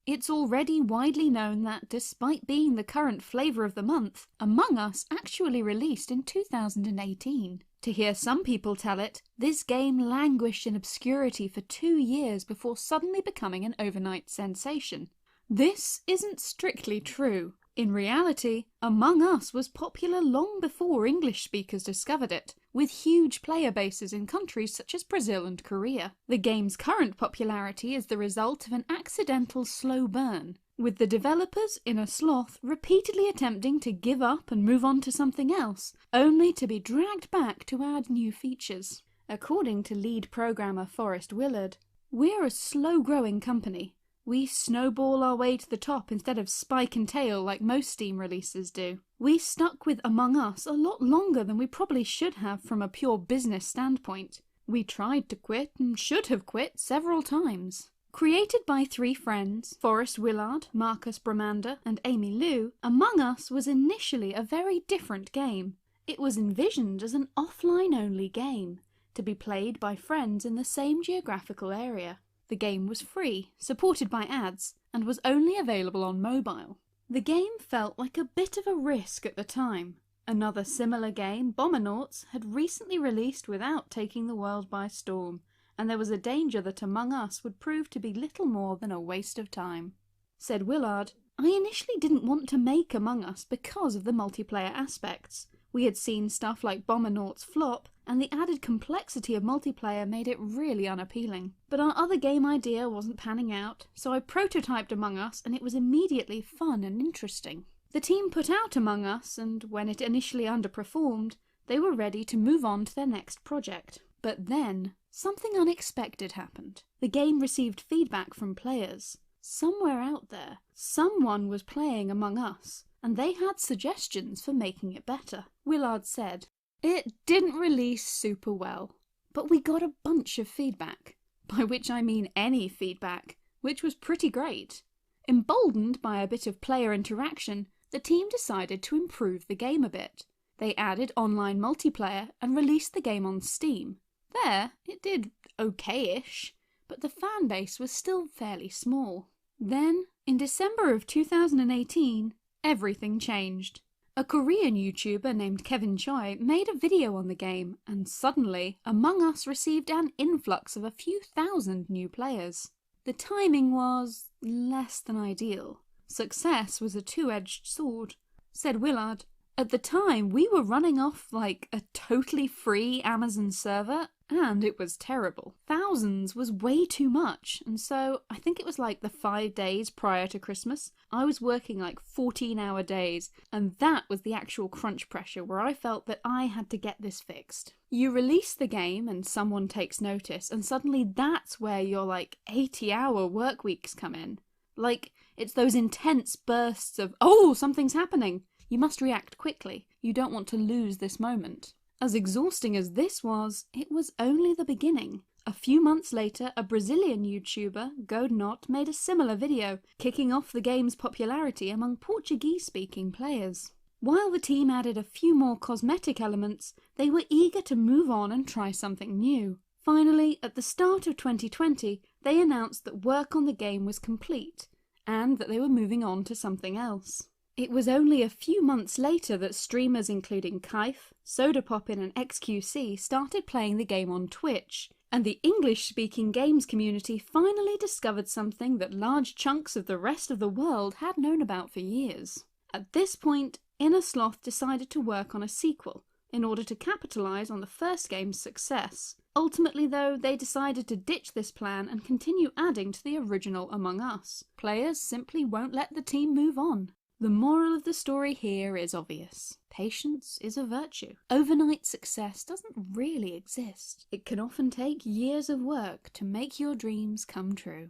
It's already widely known that, despite being the current flavour of the month, Among Us actually released in 2018. To hear some people tell it, this game languished in obscurity for 2 years before suddenly becoming an overnight sensation. This isn't strictly true. In reality, Among Us was popular long before English speakers discovered it, with huge player bases in countries such as Brazil and Korea. The game's current popularity is the result of an accidental slow burn, with the developers in a sloth repeatedly attempting to give up and move on to something else, only to be dragged back to add new features. According to lead programmer Forrest Willard, "We're a slow-growing company. We snowball our way to the top instead of spike and tail like most Steam releases do. We stuck with Among Us a lot longer than we probably should have from a pure business standpoint. We tried to quit and should have quit several times." Created by 3 friends, Forrest Willard, Marcus Bramander, and Amy Liu, Among Us was initially a very different game. It was envisioned as an offline-only game, to be played by friends in the same geographical area. The game was free, supported by ads, and was only available on mobile. The game felt like a bit of a risk at the time. Another similar game, Bombernauts, had recently released without taking the world by storm, and there was a danger that Among Us would prove to be little more than a waste of time. Said Willard, "I initially didn't want to make Among Us because of the multiplayer aspects. We had seen stuff like Bombernauts flop, and the added complexity of multiplayer made it really unappealing. But our other game idea wasn't panning out, so I prototyped Among Us and it was immediately fun and interesting." The team put out Among Us, and when it initially underperformed, they were ready to move on to their next project. But then, something unexpected happened. The game received feedback from players. Somewhere out there, someone was playing Among Us, and they had suggestions for making it better. Willard said, "It didn't release super well, but we got a bunch of feedback, by which I mean any feedback, which was pretty great. Emboldened by a bit of player interaction, the team decided to improve the game a bit. They added online multiplayer and released the game on Steam. There, it did okay-ish, but the fan base was still fairly small. Then, in December of 2018, everything changed. A Korean YouTuber named Kevin Choi made a video on the game, and suddenly, Among Us received an influx of a few thousand new players. The timing was less than ideal. Success was a two-edged sword. Said Willard, "At the time, we were running off like a totally free Amazon server, and it was terrible. Thousands was way too much, and so I think it was like the 5 days prior to Christmas, I was working like 14-hour days, and that was the actual crunch pressure where I felt that I had to get this fixed." You release the game and someone takes notice, and suddenly that's where your like 80-hour work weeks come in. Like, it's those intense bursts of, "Oh, something's happening!" You must react quickly. You don't want to lose this moment. As exhausting as this was, it was only the beginning. A few months later, a Brazilian YouTuber, Godnot, made a similar video, kicking off the game's popularity among Portuguese-speaking players. While the team added a few more cosmetic elements, they were eager to move on and try something new. Finally, at the start of 2020, they announced that work on the game was complete, and that they were moving on to something else. It was only a few months later that streamers including Kaif, Sodapoppin and XQC started playing the game on Twitch, and the English-speaking games community finally discovered something that large chunks of the rest of the world had known about for years. At this point, Innersloth decided to work on a sequel, in order to capitalise on the first game's success. Ultimately though, they decided to ditch this plan and continue adding to the original Among Us. Players simply won't let the team move on. The moral of the story here is obvious. Patience is a virtue. Overnight success doesn't really exist. It can often take years of work to make your dreams come true.